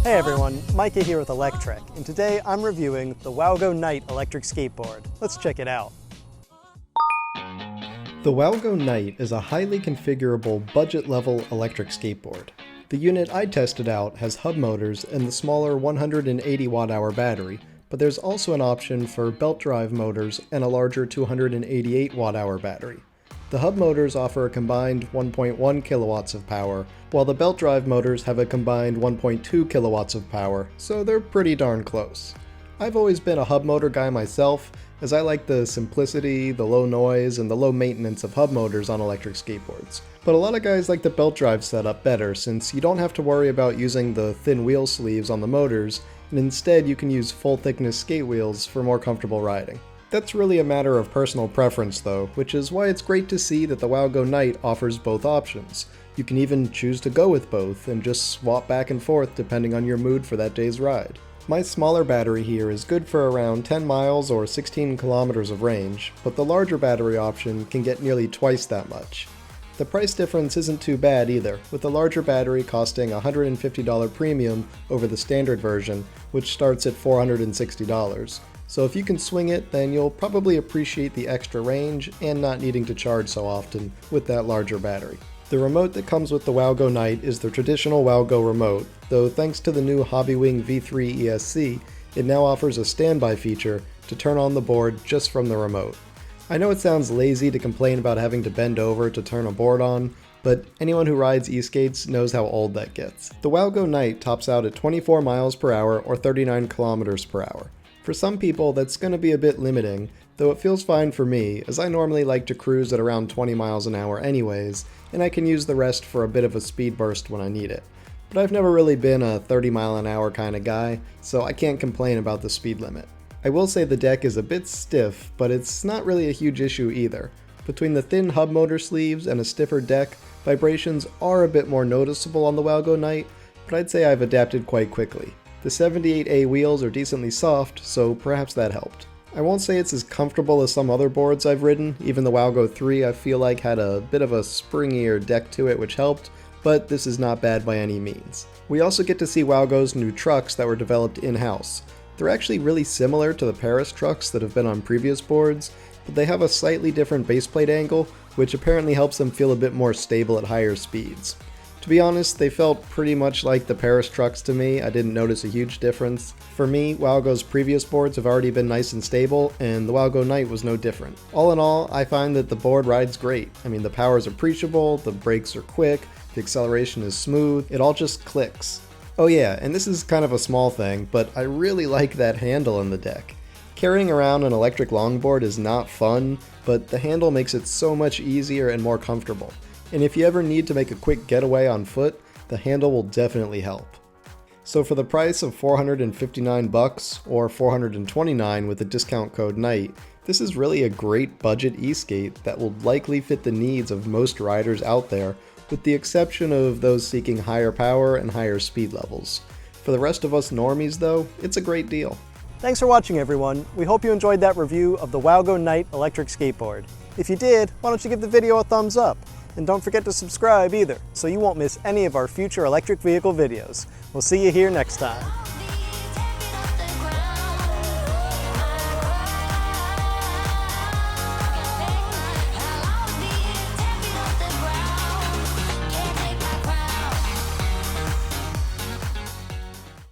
Hey everyone, Micah here with Electrek, and today I'm reviewing the WowGo Knight electric skateboard. Let's check it out. The WowGo Knight is a highly configurable, budget-level electric skateboard. The unit I tested out has hub motors and the smaller 180 watt-hour battery, but there's also an option for belt drive motors and a larger 288 watt-hour battery. The hub motors offer a combined 1.1 kilowatts of power, while the belt drive motors have a combined 1.2 kilowatts of power, so they're pretty darn close. I've always been a hub motor guy myself, as I like the simplicity, the low noise, and the low maintenance of hub motors on electric skateboards. But a lot of guys like the belt drive setup better, since you don't have to worry about using the thin wheel sleeves on the motors, and instead you can use full thickness skate wheels for more comfortable riding. That's really a matter of personal preference though, which is why it's great to see that the WowGo Knight offers both options. You can even choose to go with both and just swap back and forth depending on your mood for that day's ride. My smaller battery here is good for around 10 miles or 16 kilometers of range, but the larger battery option can get nearly twice that much. The price difference isn't too bad either, with the larger battery costing a $150 premium over the standard version, which starts at $460. So if you can swing it, then you'll probably appreciate the extra range and not needing to charge so often with that larger battery. The remote that comes with the WowGo Knight is the traditional WowGo remote, though thanks to the new Hobbywing V3 ESC, it now offers a standby feature to turn on the board just from the remote. I know it sounds lazy to complain about having to bend over to turn a board on, but anyone who rides e-skates knows how old that gets. The WowGo Knight tops out at 24 miles per hour or 39 kilometers per hour. For some people, that's going to be a bit limiting, though it feels fine for me, as I normally like to cruise at around 20 miles an hour anyways, and I can use the rest for a bit of a speed burst when I need it. But I've never really been a 30 mile an hour kind of guy, so I can't complain about the speed limit. I will say the deck is a bit stiff, but it's not really a huge issue either. Between the thin hub motor sleeves and a stiffer deck, vibrations are a bit more noticeable on the WowGo Knight, but I'd say I've adapted quite quickly. The 78A wheels are decently soft, so perhaps that helped. I won't say it's as comfortable as some other boards I've ridden, even the WowGo 3 I feel like had a bit of a springier deck to it which helped, but this is not bad by any means. We also get to see WowGo's new trucks that were developed in-house. They're actually really similar to the Paris trucks that have been on previous boards, but they have a slightly different baseplate angle, which apparently helps them feel a bit more stable at higher speeds. To be honest, they felt pretty much like the Paris trucks to me. I didn't notice a huge difference. For me, WowGo's previous boards have already been nice and stable, and the WowGo Knight was no different. All in all, I find that the board rides great. I mean, the power is appreciable, the brakes are quick, the acceleration is smooth, it all just clicks. Oh yeah, and this is kind of a small thing, but I really like that handle in the deck. Carrying around an electric longboard is not fun, but the handle makes it so much easier and more comfortable. And if you ever need to make a quick getaway on foot, the handle will definitely help. So for the price of $459 or $429 with the discount code NIGHT, this is really a great budget e-skate that will likely fit the needs of most riders out there, with the exception of those seeking higher power and higher speed levels. For the rest of us normies though, it's a great deal. Thanks for watching everyone. We hope you enjoyed that review of the WowGo Knight electric skateboard. If you did, why don't you give the video a thumbs up? And don't forget to subscribe either, so you won't miss any of our future electric vehicle videos. We'll see you here next time.